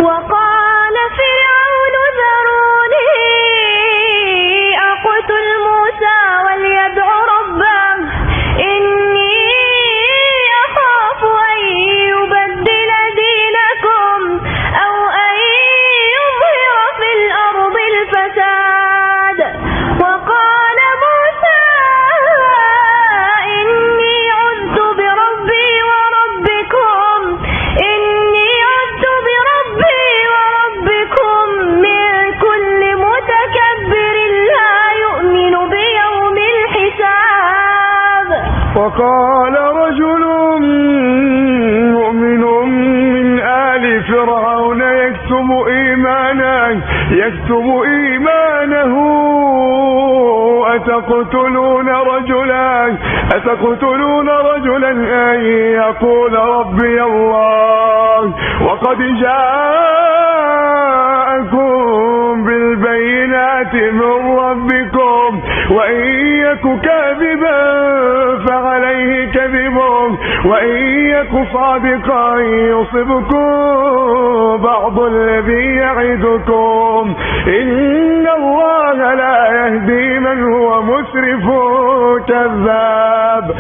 وقال فرعون ذروني أقتل موسى وليدع ربه إني أخاف أن يبدل دينكم أو أن يظهر في الأرض الفساد. وقال موسى إني عذت بربي وربكم من كل متكبر لا يؤمن بيوم الحساب. وقال رجل مؤمن من آل فرعون يكتم إيمانه أتقتلون رجلا أن يقول ربي الله وقد جاءكم بالبينات من ربكم وإن يك كاذبا فعليه كذبه وإن يك صادقا يصبكم بعض الذي يعدكم إن الله لا يهدي من هو مسرف كذاب.